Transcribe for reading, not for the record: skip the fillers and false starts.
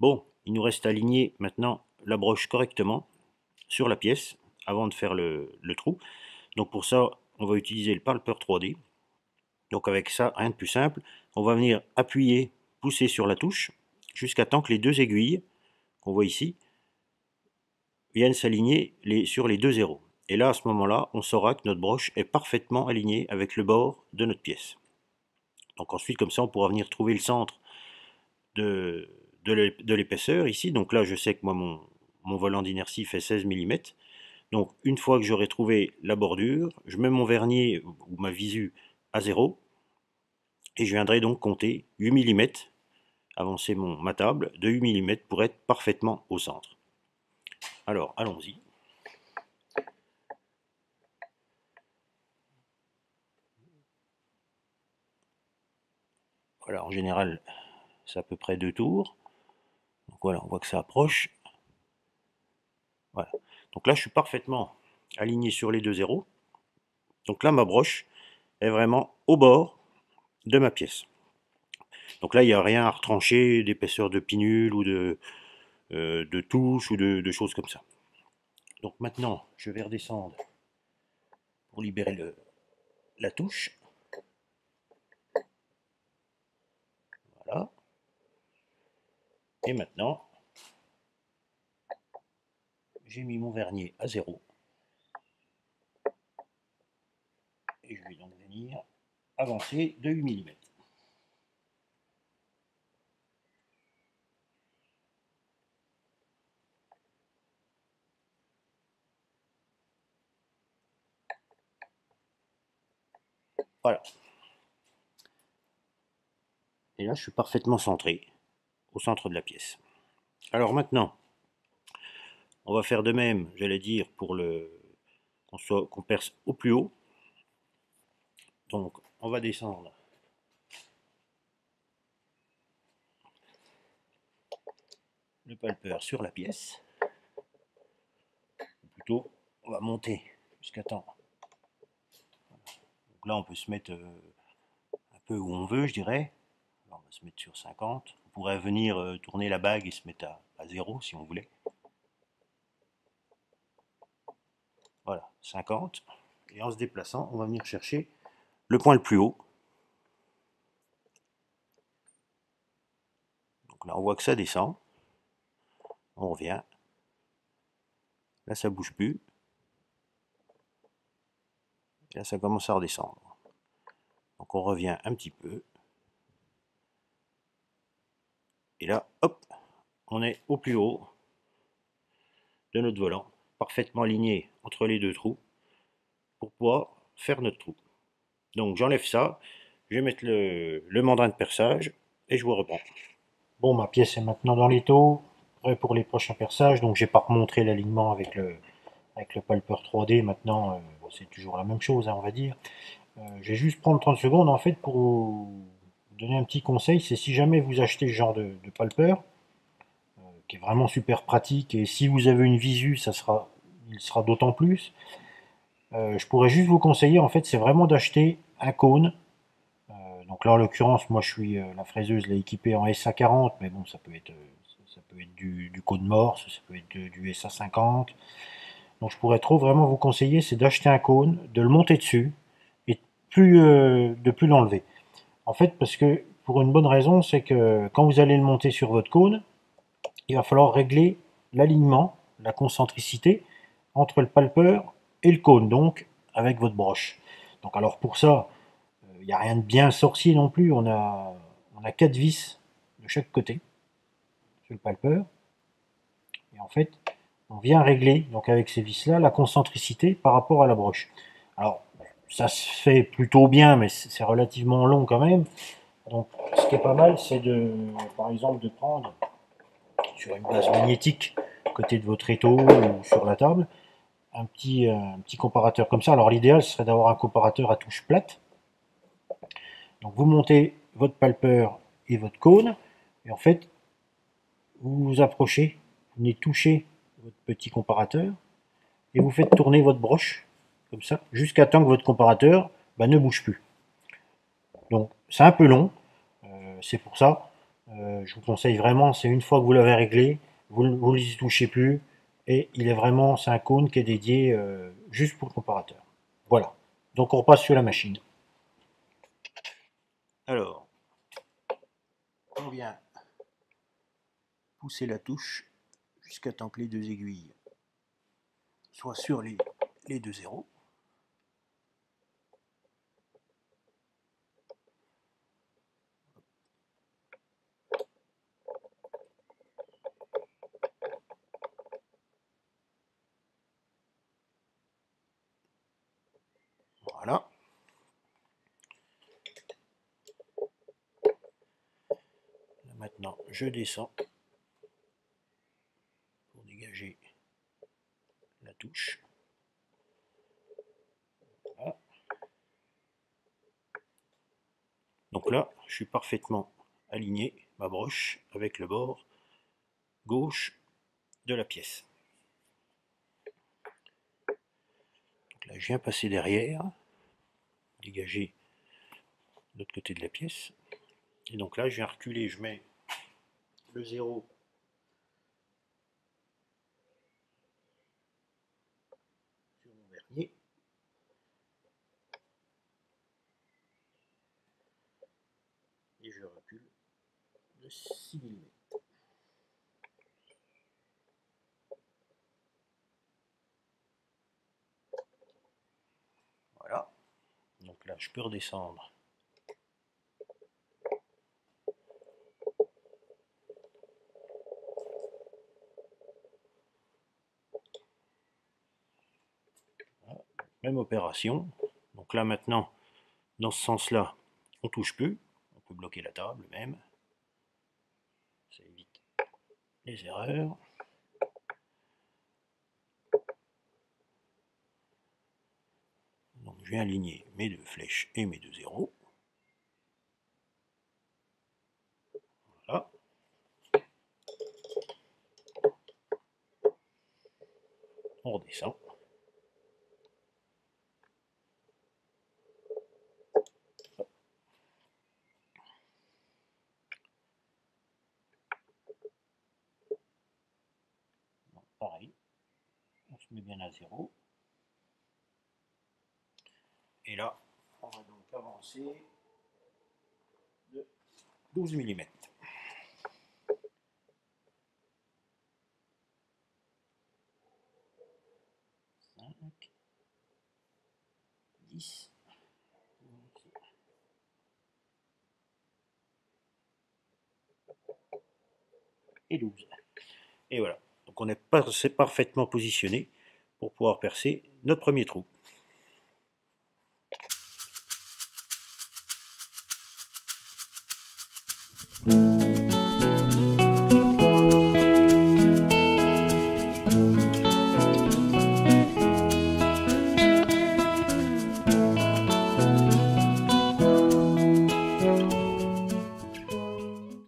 Bon, il nous reste à aligner maintenant la broche correctement sur la pièce avant de faire le trou. Donc pour ça, on va utiliser le Palper 3D. Donc avec ça, rien de plus simple. On va venir appuyer, pousser sur la touche jusqu'à temps que les deux aiguilles qu'on voit ici viennent s'aligner sur les deux zéros. Et là, à ce moment-là, on saura que notre broche est parfaitement alignée avec le bord de notre pièce. Donc ensuite, comme ça, on pourra venir trouver le centre de l'épaisseur ici. Donc là, je sais que moi, mon volant d'inertie fait 16 mm. Donc une fois que j'aurai trouvé la bordure, je mets mon vernier ou ma visu à 0 et je viendrai donc compter 8 mm, avancer ma table de 8 mm pour être parfaitement au centre. Alors allons-y. Voilà, en général, c'est à peu près 2 tours. Donc voilà, on voit que ça approche. Voilà. Donc là, je suis parfaitement aligné sur les deux zéros. Donc là, ma broche est vraiment au bord de ma pièce. Donc là, il n'y a rien à retrancher d'épaisseur de pinule ou de touche ou de choses comme ça. Donc maintenant, je vais redescendre pour libérer la touche. Voilà. Et maintenant, j'ai mis mon vernier à 0. Et je vais donc venir avancer de 8 mm. Voilà. Et là, je suis parfaitement centré au centre de la pièce. Alors maintenant, on va faire de même, j'allais dire, pour qu'on perce au plus haut. Donc, on va descendre le palper sur la pièce. Ou plutôt, on va monter jusqu'à temps. Donc là, on peut se mettre un peu où on veut, je dirais. Alors, on va se mettre sur 50. On pourrait venir tourner la bague et se mettre à 0 si on voulait. Voilà, 50. Et en se déplaçant, on va venir chercher le point le plus haut. Donc là, on voit que ça descend. On revient. Là, ça bouge plus. Et là, ça commence à redescendre. Donc on revient un petit peu. Et là, hop, on est au plus haut de notre volant, parfaitement aligné entre les deux trous, pour pouvoir faire notre trou. Donc j'enlève ça, je vais mettre le mandrin de perçage, et je vous reprends. Bon, ma pièce est maintenant dans l'étau, prêt pour les prochains perçages, donc j'ai pas remontré l'alignement avec le Palper 3D, maintenant c'est toujours la même chose, hein, on va dire. Je vais juste prendre 30 secondes en fait pour vous donner un petit conseil, c'est si jamais vous achetez ce genre de Palper, qui est vraiment super pratique, et si vous avez une visu, il sera d'autant plus. Je pourrais juste vous conseiller, en fait, c'est vraiment d'acheter un cône. Donc là, en l'occurrence, moi, la fraiseuse l'ai équipée en SA40, mais bon, ça peut être du cône morse, ça peut être du SA50. Donc je pourrais trop vraiment vous conseiller, c'est d'acheter un cône, de le monter dessus, et de plus l'enlever. En fait, parce que pour une bonne raison, c'est que quand vous allez le monter sur votre cône, il va falloir régler l'alignement, la concentricité entre le palper et le cône, donc avec votre broche. Donc alors pour ça, il n'y a rien de bien sorcier non plus, on a 4 vis de chaque côté sur le palper, et en fait, on vient régler, donc avec ces vis-là, la concentricité par rapport à la broche. Alors, ça se fait plutôt bien, mais c'est relativement long quand même. Donc, ce qui est pas mal, c'est par exemple, de prendre sur une base magnétique à côté de votre étau ou sur la table, un petit comparateur comme ça. Alors l'idéal ce serait d'avoir un comparateur à touche plate. Donc vous montez votre palper et votre cône, et en fait vous vous approchez, vous venez toucher votre petit comparateur, et vous faites tourner votre broche, comme ça, jusqu'à temps que votre comparateur ne bouge plus. Donc c'est un peu long, c'est pour ça. Je vous conseille vraiment, c'est une fois que vous l'avez réglé, vous ne y touchez plus, et il est vraiment, c'est un cône qui est dédié juste pour le comparateur. Voilà, donc on repasse sur la machine. Alors, on vient pousser la touche jusqu'à temps que les deux aiguilles soient sur les deux zéros. Voilà. Là, maintenant, je descends pour dégager la touche. Voilà. Donc là, je suis parfaitement aligné, ma broche, avec le bord gauche de la pièce. Donc là, je viens passer derrière, dégager l'autre côté de la pièce. Et donc là, je viens reculer, je mets le zéro sur mon vernier. Et je recule de 6 mm. Voilà. Donc là, je peux redescendre. Voilà. Même opération. Donc là, maintenant, dans ce sens-là, on ne touche plus. On peut bloquer la table même. Ça évite les erreurs. Donc je viens aligner mes deux flèches et mes deux zéros. Voilà. On redescend. Donc, pareil, on se met bien à zéro. Et là, on va donc avancer de 12 mm. 5, 10 et 12. Et voilà. Donc on est parfaitement positionné pour pouvoir percer notre premier trou.